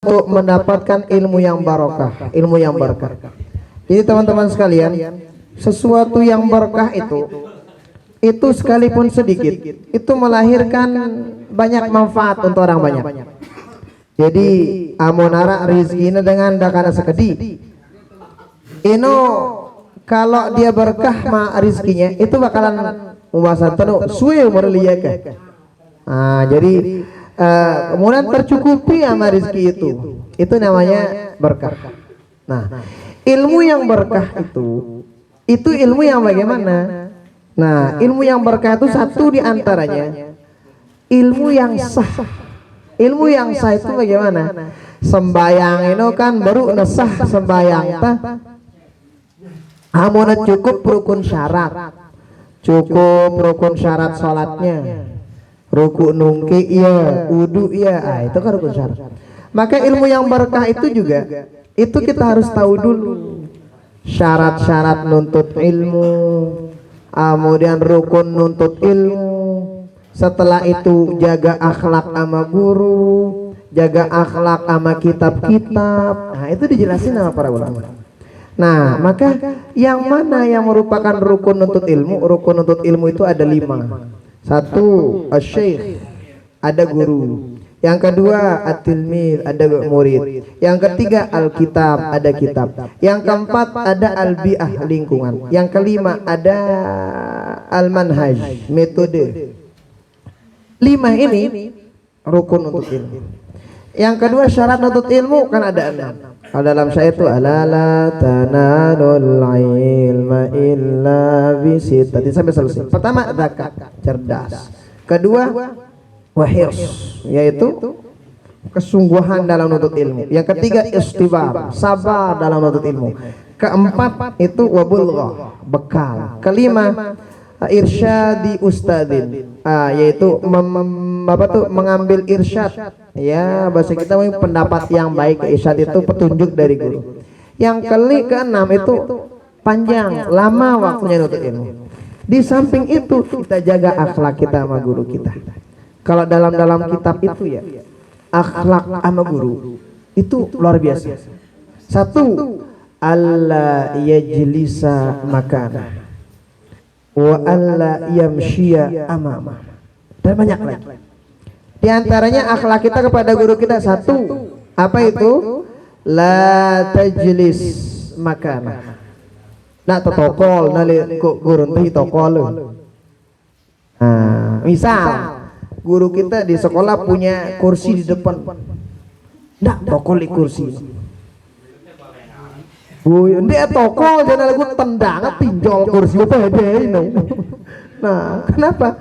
untuk mendapatkan ilmu yang barokah, ilmu yang berkah. Jadi teman-teman sekalian, sesuatu yang berkah itu sekalipun sedikit, itu melahirkan banyak manfaat untuk orang banyak. Jadi amonara rizkinya dengan dakana sekedi. Ino kalau dia berkah ma rizkinya itu bakalan membahasan penuh suwe umur liyaka. Jadi kemudian tercukupi sama rezeki itu namanya berkah. Nah, ilmu yang berkah itu ilmu yang bagaimana? Nah, ilmu yang berkah itu satu di antaranya ilmu yang sah. Ilmu yang sah itu bagaimana? Sembayang itu kan baru sah sembayang tah. Amuna cukup rukun syarat. Cukup rukun syarat salatnya. Ruku nungki iya, wudu iya, itu kan rukun syarat. Maka ilmu yang berkah itu juga itu kita harus tahu dulu syarat-syarat nuntut ilmu, kemudian rukun nuntut ilmu. Setelah itu jaga akhlak sama guru, jaga akhlak sama kitab-kitab. Nah, itu dijelasin sama para ulama. Nah, maka yang mana yang merupakan rukun nuntut ilmu? Rukun nuntut ilmu itu ada 5. Satu, asy-syekh, ada guru. Yang kedua, at-tilmid, ada murid. Yang ketiga, alkitab, ada kitab. Yang keempat, ada al-bi'ah, lingkungan. Yang kelima, ada al-manhaj, metode. 5 ini rukun untuk ilmu. Yang kedua, syarat untuk ilmu kan ada 6. Kalau dalam syair itu alala tanalul ilma illa bisittati sampai selesai. Pertama zakat, cerdas. Kedua wahirs, yaitu kesungguhan dalam menuntut ilmu. Yang ketiga istibar, sabar dalam menuntut ilmu. Keempat itu wabulghah, bekal. Kelima irsyadi ustadzin, yaitu mengambil irsyad, ya bahasa kita pendapat yang baik. Irsyad itu petunjuk dari guru. Yang keenam itu panjang lama waktunya nuntut ilmu. Di samping itu kita jaga akhlak kita sama guru kita. Kalau dalam kitab itu ya akhlak sama guru itu luar biasa. Satu, alla yajlisa makana wa alla yamshiya amama, dan banyak lagi. Di antaranya akhlak kita kepada guru kita satu, apa itu? La tajlis makana. Nak totokol nali guru teh tokol. Misal guru kita di sekolah punya kursi di depan. Nak tokol di kursi. Dia tokol jangan lagu tendang pinjol kursi apa ini. Nah, kenapa?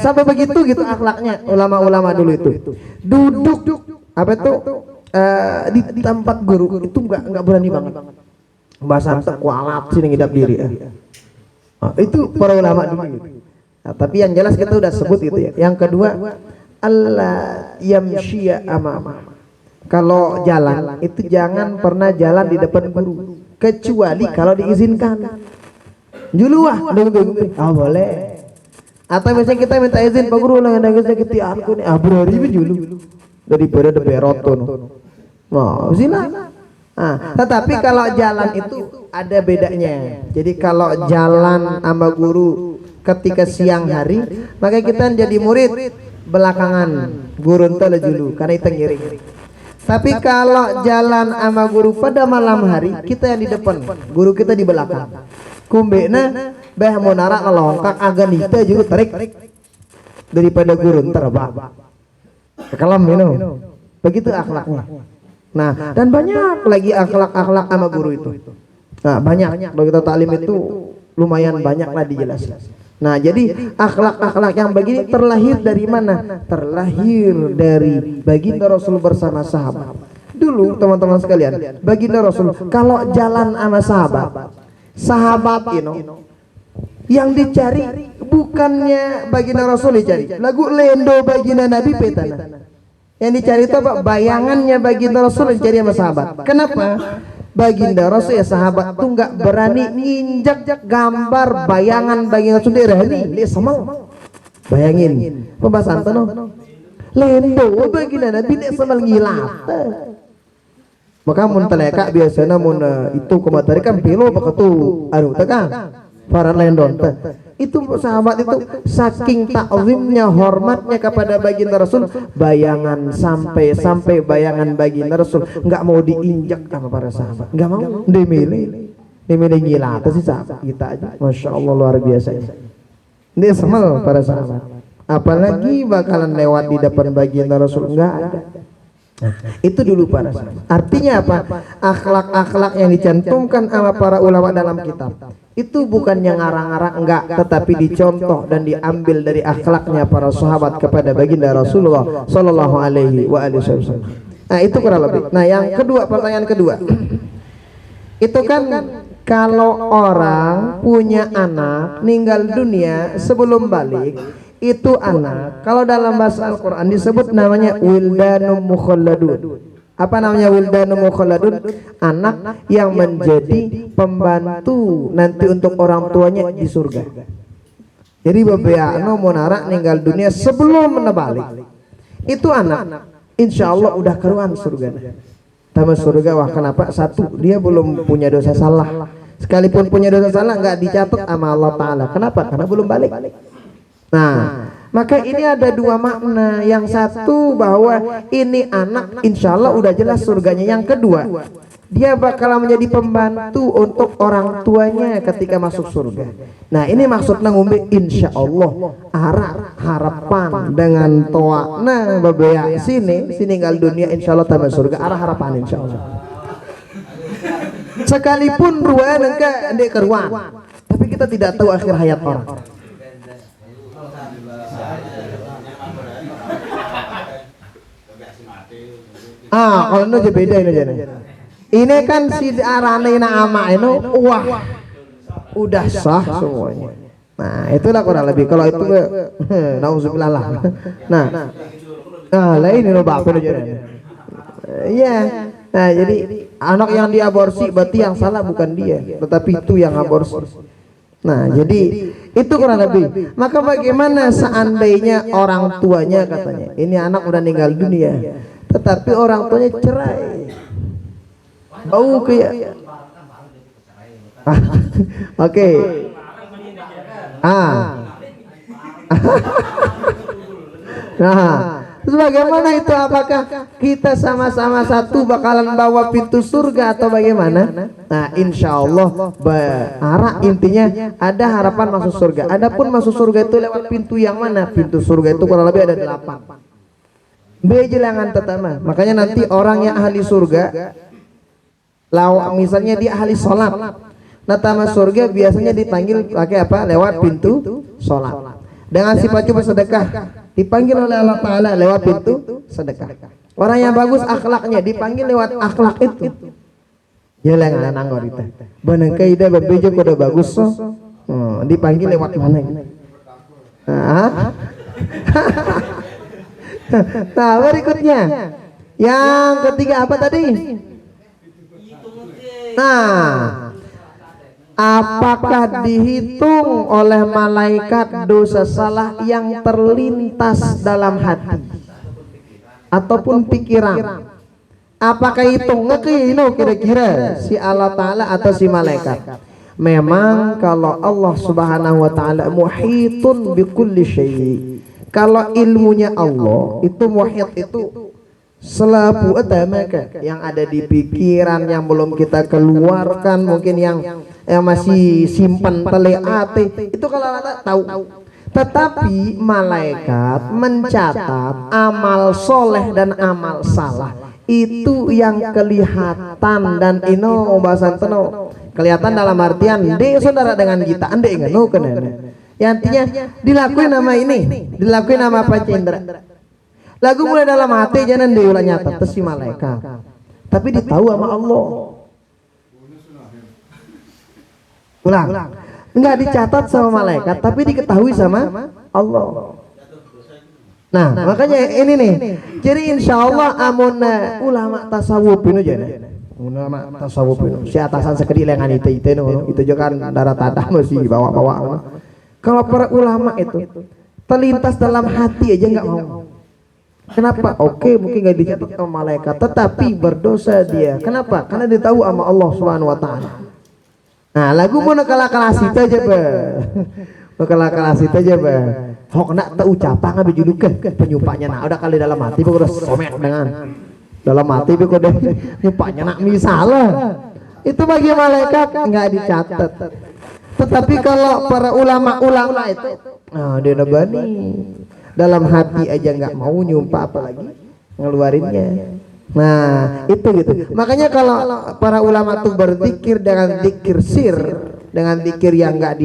Sampai begitu gitu akhlaknya ulama-ulama dulu itu. Duduk apa itu di tempat guru itu enggak berani banget. Bahasa kualat sini ngidap diri. Itu para ulama dulu. Nah, tapi yang jelas kita udah sebut gitu ya. Yang kedua, Allah yamshiya amama. Kalau jalan itu jangan pernah jalan di depan guru kecuali kalau diizinkan. Juluah boleh. Atau misalnya kita minta izin Pak Guru lah nggak kita aku nih berari julu daripada de beroton. Nah, silakan. Tetapi kalau jalan itu ada bedanya. Jadi kalau jalan sama guru ketika siang hari, maka kita jadi murid belakangan guru entah julu karena itu ngiring. Tapi kalau jalan sama guru pada malam hari, kita yang di depan, guru kita di belakang. Kumbena beh monara ngelongkak agan kita juga tarik daripada guru terbang. Kekelam begitu akhlaknya. Nah, dan banyak lagi akhlak-akhlak sama guru itu. Nah, banyak. Kalau kita taklim itu lumayan banyak lah dijelaskan. Nah, jadi akhlak-akhlak yang begini terlahir dari mana? Terlahir dari baginda Rasul bersama sahabat. Dulu teman-teman sekalian, baginda Rasul kalau jalan sama sahabat yang dicari bukannya baginda Rasul dicari. Lagu lendo baginda Nabi petana. Yang dicari itu apa? Bayangannya baginda Rasul dicari sama sahabat. Kenapa? Baginda Rasul ya sahabat tuh nggak berani nginjak gambar bayangan baginda Rasul dia semal. Bayangin pembahasan tuh lendo baginda Nabi dia semal ngilat. Maka mun teleka biasanya mun itu komentari kan pilo begitu anu teh kan para lendon teh itu sahabat itu saking takzimnya hormatnya kepada baginda Rasul, bayangan sampai bayangan baginda Rasul nggak mau diinjak sama para sahabat, nggak mau dimilih gila atas sih sahabat kita aja, masya Allah luar biasa dia semel para sahabat, apalagi bakalan lewat di depan baginda Rasul nggak ada. Nah, itu dulu para sahabat. Artinya apa? Akhlak-akhlak yang dicantumkan sama para ulama dalam kitab itu bukan yang ngarang-ngarang enggak, tetapi dicontoh dan diambil dari akhlaknya para sahabat kepada baginda Rasulullah Sallallahu Alaihi Wasallam. Nah itu kurang lebih. Nah yang kedua, pertanyaan kedua, itu kan kalau orang punya anak meninggal dunia sebelum balik, itu anak kalau dalam bahasa Al-Quran disebut namanya wildanum mukhalladun. Apa namanya wildanum mukhalladun? Anak yang menjadi pembantu nanti untuk orang tuanya di surga. Jadi bebeano monara meninggal dunia sebelum menebalik, itu anak insya Allah udah keruan surga. Taman surga. Wah kenapa? Satu, dia belum punya dosa salah, sekalipun punya dosa salah nggak dicatat sama Allah Ta'ala. Kenapa? Karena belum balik. Nah, maka ini ada dua makna. Yang satu bahwa ini anak insya Allah udah jelas surganya. Yang kedua, dia bakal menjadi pembantu untuk orang tuanya ketika masuk surga. Nah ini maksudnya ngombe insya Allah arah harapan dengan toa. Nah babaya sini tinggal dunia insya Allah tambah surga, arah harapan insya Allah. Sekalipun ruan enggak ndek keruan, tapi kita tidak tahu akhir hayat orang. Kalau itu beda ini jadi. Ini kan si arane nama ini, wah, udah sah semuanya. Nah itulah kurang lebih. Kalau itu, nauzubillah lah. Nah, lain ini loh bapak jadi. Iya. Nah jadi anak yang diaborsi berarti yang salah bukan dia, tetapi itu yang aborsi. Nah jadi itu kurang lebih. Maka bagaimana seandainya orang tuanya katanya ini anak udah meninggal dunia, tetapi orang tuanya cerai, bau kayak oke. Nah terus bagaimana itu? Apakah kita sama-sama satu bakalan bawa pintu surga atau bagaimana? Nah insya Allah arah intinya ada harapan masuk surga. Adapun masuk surga itu lewat pintu yang mana? Pintu surga itu kurang lebih ada 8. Bejelangan tetama. Makanya nanti orang yang ahli surga, misalnya dia ahli sholat, nah tamat surga biasanya dipanggil pakai apa? Lewat pintu sholat. Dengan sifat coba sedekah dipanggil oleh Allah Ta'ala lewat pintu sedekah. Orang yang bagus akhlaknya dipanggil lewat akhlak itu. Jelangan nanggor itu. Benengkai ida bebejo kuda bagus so. Dipanggil lewat mana? Nah berikutnya yang ketiga apa tadi? Nah apakah dihitung oleh malaikat dosa salah yang terlintas dalam hati ataupun pikiran? Apakah itu ngekino kira-kira si Allah Ta'ala atau si malaikat? Memang kalau Allah Subhanahu wa Ta'ala muhitun bikulli syai', kalau ilmunya Allah itu muhit itu selapu utamakan yang ada di pikiran yang belum kita keluarkan, mungkin yang masih simpan teleate itu kalau kita tahu. Tetapi malaikat mencatat amal soleh dan amal salah itu yang kelihatan, dan ino bahasan teno kelihatan dalam artian de saudara dengan kita ande nganu kenana. Ya artinya dilakuin nama ini, dilakuin nama apa Cendra. Lagu mulai dalam hati jangan diulah nyata si malaikat, tapi ditahu sama Allah. Ulang, enggak dicatat sama malaikat, tapi diketahui sama Allah. Nah makanya ini nih, jadi insya Allah amun ulama tasawuf ini aja, ulama tasawuf ini si atasan sekedilengan itu juga kan darah tadah masih bawa. Kalau para ulama itu terlintas dalam hati aja nggak mau. Kenapa? Oke, mungkin nggak dicatat sama malaikat, tetapi berdosa dia. Kenapa? Karena dia tahu sama Allah Subhanahu Wa Taala. Nah, lagu mau nakala-kala sita aja ba, nakala-kala sita aja ba. Hok nak tak ucapan nggak bijulukan penyumpahnya. Nah, udah kali dalam hati, pokok udah somek dengan dalam hati, pokok udah nyumpahnya nak misalnya. Itu bagi malaikat nggak dicatat. Tetapi kalau para ulama-ulama itu, nah dia nabani dalam hati aja nggak mau nyumpah apalagi ngeluarinnya. Nah itu gitu. Makanya kalau para ulama tuh berzikir dengan zikir sir, dengan zikir yang nggak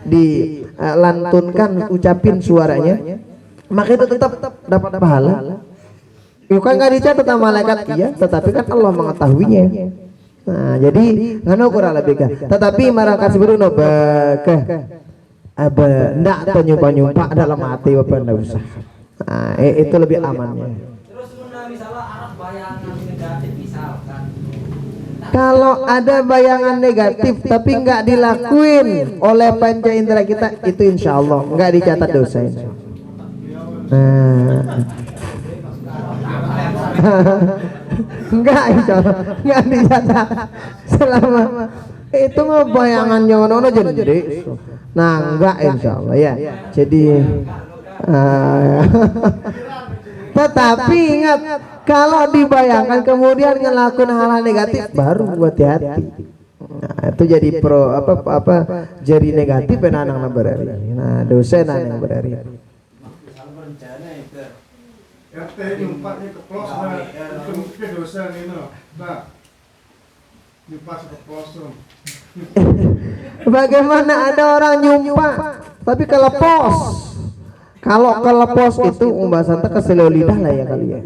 dilantunkan ucapin suaranya, maka itu tetap dapat pahala. Bukan nggak dicatat sama malaikat, iya, tetapi kan Allah mengetahuinya. Nah jadi ngano kurang lebih kan. Tetapi marah kasih beruno bakah aba ndak nyumpah dalam hati bapak ndak usah. Nah, itu lebih amannya. Terus misalnya arah bayangan negatif misalkan. Kalau ada bayangan negatif tapi nggak dilakuin oleh panca indera kita, itu insya Allah nggak dicatat dosa. Enggak, insya Allah nggak dicatat selama itu mah bayangan jangan ono jadi. Nah enggak insya Allah ya. Jadi tetapi ingat, kalau dibayangkan kemudian ngelakuin hal-hal negatif baru hati-hati. Nah, itu jadi jadi negatif penanang berari. Nah dosa nanang berari. Nyumpatnya keplos itu dosa ini nah nyumpat keplos. Bagaimana ada orang nyumpah tapi kelepos? Kalau kelepos itu pembahasan kesel lidah lah ya kali ya.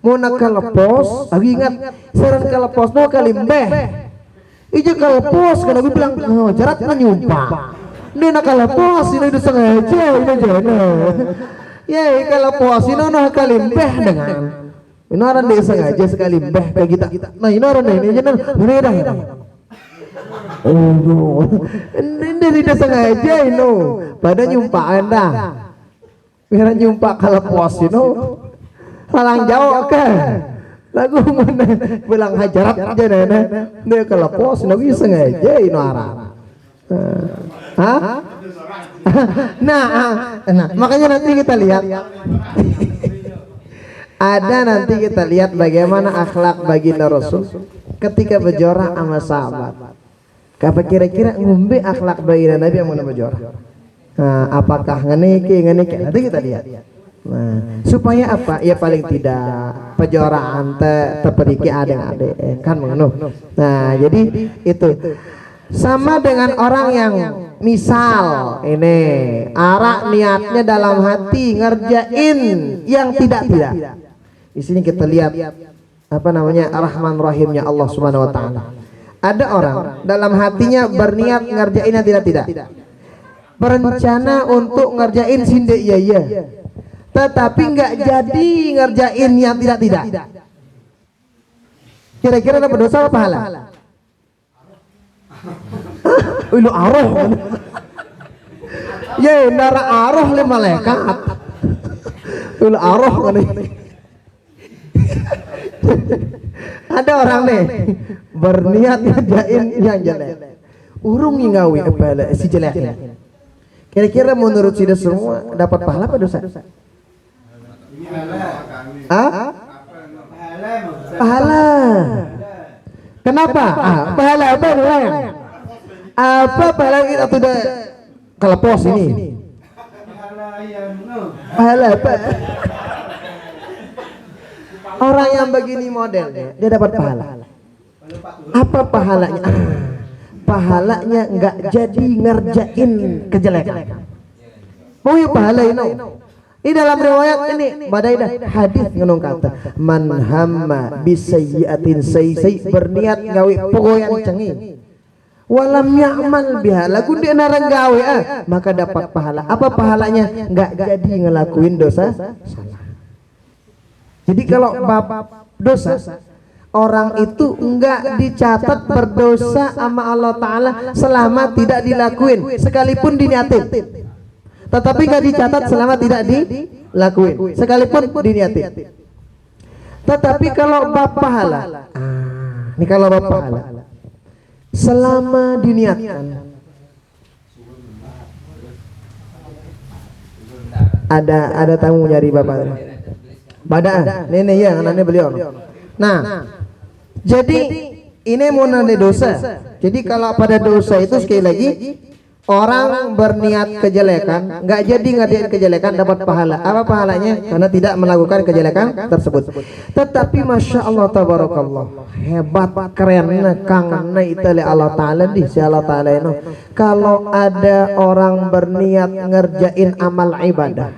Mau nak kelepos, lagi ingat seren kelepos no kalimbeh. Ijo kelepos kan aku bilang jarak nyumpah. Dia nak kelepos ini udah sengaja ini jana. Ya kelepos ini no kalimbeh dengan. Ini orang dia sengaja sekali beh kayak kita. Nah ini orang ini jangan beredar. Oh no, ini tidak sengaja ini. Pada nyumpah anda, biar nyumpah kalau puas ini, halang jauh ke. Lagu mana bilang hajarat aja nene. Dia kalau puas ini bisa sengaja ini orang. Hah? Nah, makanya nanti kita lihat. Ada nanti kita lihat bagaimana akhlak baginda Rasul ketika berjorah sama sahabat. Apa kira-kira ngumbe akhlak baginda Nabi yang mana berjorah? Nah, apakah ngeniki nanti kita lihat. Nah, supaya apa? Ya paling tidak pejorahan terperiki adeng-adeng kan mengenuh. Nah, jadi itu sama dengan orang yang misal ini arak niatnya dalam hati ngerjain yang tidak. Di sini kita lihat apa namanya Ar-Rahman Rahimnya Allah Subhanahu Wa Taala. Ada orang dalam hatinya berniat ngerjain yang tidak, berencana untuk ngerjain sinde iya, tetapi nggak jadi ngerjain yang tidak. Kira-kira ada berdosa apa pahala? Lu aroh. Ya, nara aroh le malaikat. Lu aroh kan. Ada orang nih berniat ngerjain yang jelek, urung ngawi si jeleknya. Kira-kira menurut sida semua dapat pahala apa dosa? Pahala. Kenapa? Pahala apa nih? Apa pahala kita sudah kelepos ini? Pahala apa? Orang yang begini modelnya dia dapat pahala. Apa pahalanya? Pahalanya nggak jadi ngerjain kejelekan. Mau ya pahala ini? Ini dalam riwayat ini badaidah hadis ngenong kata man hamma bisayyi'atin sayyi berniat gawe pogoyan cengi walam ya'mal biha lagu dia narang gawe maka dapat pahala. Apa pahalanya? Nggak jadi ngelakuin dosa salah. Jadi kalau bab dosa orang itu enggak dicatat berdosa sama Allah Ta'ala selama tidak dilakuin sekalipun diniatin, tetapi enggak dicatat selama tidak lakuin sekalipun diniatin. Tetapi kalau bab pahala, ini kalau bab pahala selama diniatkan, ada tamu nyari bapak. Badaan, nenek ya, anaknya beliau. Nah, jadi ini mau nanda dosa. Jadi kalau pada dosa itu sekali lagi orang berniat kejelekan, nggak jadi ngadain kejelekan dapat pahala. Apa pahalanya? Karena tidak melakukan kejelekan tersebut. Tetapi masya Allah tabarakallah, hebat keren kang naitali Allah Taala di si Allah Taala ini. Kalau ada orang berniat ngerjain amal ibadah,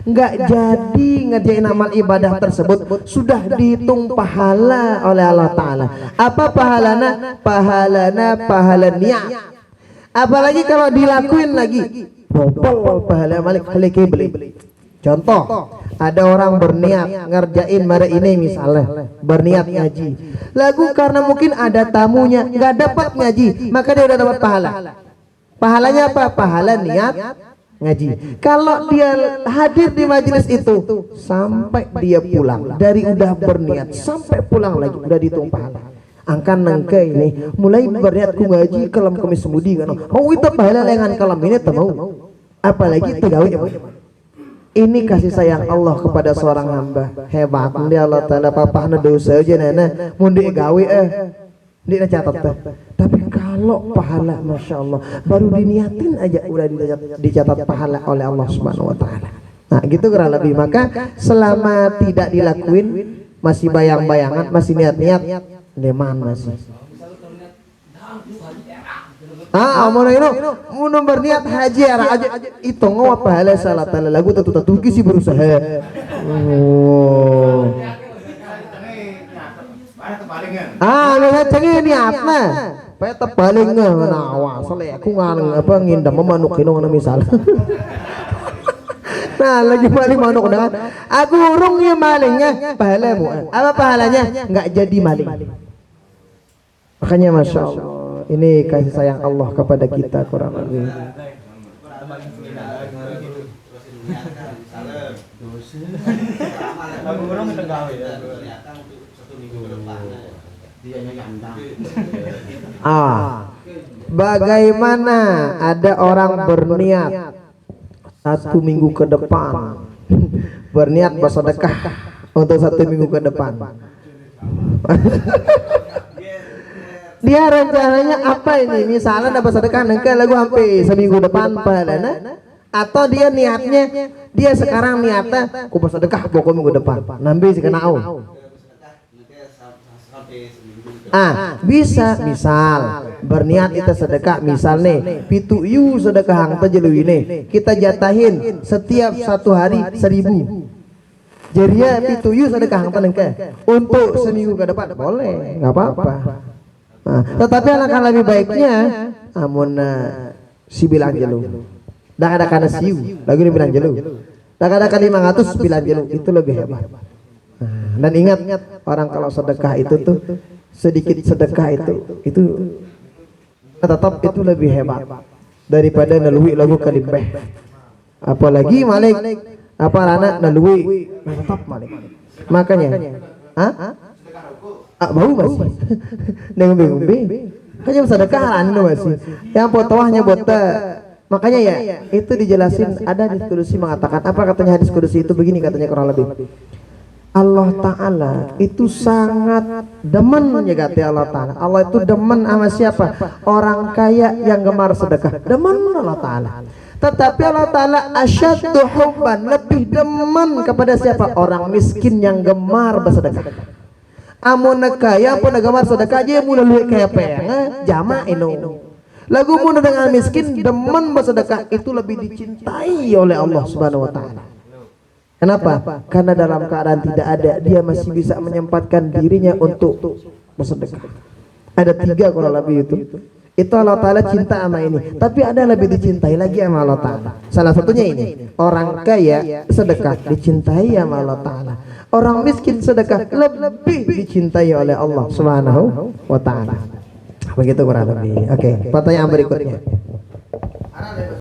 nggak jadi ngerjain amal ibadah tersebut, sudah dihitung pahala oleh Allah Taala. Apa pahalana? Pahala niat. Apalagi kalau dilakuin lagi bobol pahala malik beli. Contoh, ada orang berniat ngerjain mara ini misalnya, berniat ngaji. Lagu karena mungkin ada tamunya nggak dapat ngaji, maka dia udah dapat pahala. Pahalanya apa? Pahala niat ngaji. Kalau dia hadir di majelis itu sampai dia pulang, dari udah berniat sampai pulang lagi udah dihitung pahala. Angkan nengke ini mulai berniat ku ngaji kalam kami semudi kan. Oh itu pahala lengan kalam ini mau. Apalagi tegawe. Ini kasih sayang Allah kepada seorang hamba. Hebat dia Allah Taala papahna dosa aja nana mundi gawe dia catat. Tapi kalau pahala masya Allah baru diniatin aja udah dicatat pahala oleh Allah Subhanahu Wa Taala. Nah gitu kurang lebih. Maka selama tidak dilakuin masih bayang-bayangan, masih niat-niat, deman masih. Mau berniat haji aja itu ngapa pahala salah tala lagu tatu kisi berusaha. Oh. Nggak cengen niatna. Paya tebaling nah wasal aku ngindam memanuk ini misal. Nah lagi maling manuk dengan aku urungnya malingnya pahalamu. Apa pahalanya? Nggak jadi maling. Makanya masya Allah ini kasih sayang Allah kepada kita kurang lebih. Bagaimana ada orang berniat 1 minggu ke depan berniat bersedekah untuk 1 minggu ke depan. Dia rencananya apa ini? Misalnya dapat sedekah nengke lagu sampai seminggu depan pahalana, atau dia niatnya dia sekarang niatnya ku bersedekah pokok minggu depan nambi si kenau. Bisa misal berniat kita sedekah misal nih pitu yu sedekah hang tajelu ini kita jatahin setiap 1 hari 1.000. Jadi ya pitu yu sedekah hang nengke untuk seminggu ke depan boleh nggak apa-apa. Tetapi alangkah lebih baiknya amun si bilang jelu dah ada karena siu lagi ini bilang jelu dah ada kan 500 bilang jelu itu lebih hebat. Dan ingat orang kalau sedekah itu tuh sedikit sedekah itu tetap itu lebih hebat daripada nalui lagu kalimbeh. Apalagi malik apa anak nalui tetap malik. Makanya bau masih ngombe-ngombe kayaknya sedekah anu masih yang potowahnya bota. Makanya ya itu dijelasin ada di kudusi mengatakan apa katanya hadis kudusi itu begini katanya kurang lebih Allah Ta'ala itu sangat demen ya gati Allah Ta'ala. Allah itu demen sama siapa? Orang kaya yang gemar sedekah demen Allah Ta'ala. Tetapi Allah Ta'ala asyaddu hubban lebih demen kepada siapa? Orang miskin yang gemar bersedekah. Amun kaya pun gemar sedekah aja mulai luwih kaya pengen jama ino. Lagu mun dengan miskin demen bersedekah itu lebih dicintai oleh Allah Subhanahu Wa Ta'ala. Kenapa? Karena dalam keadaan tidak ada dia masih bisa menyempatkan dirinya untuk bersedekah. Ada 3 kurang lebih itu. Itu Allah Ta'ala cinta sama ini. Tapi ada lebih dicintai lagi sama Allah Ta'ala. Salah satunya ini orang kaya sedekah dicintai sama Allah Ta'ala. Orang miskin sedekah lebih dicintai oleh Allah Subhanahu Wa Ta'ala. Begitu kurang lebih. Oke, pertanyaan berikutnya.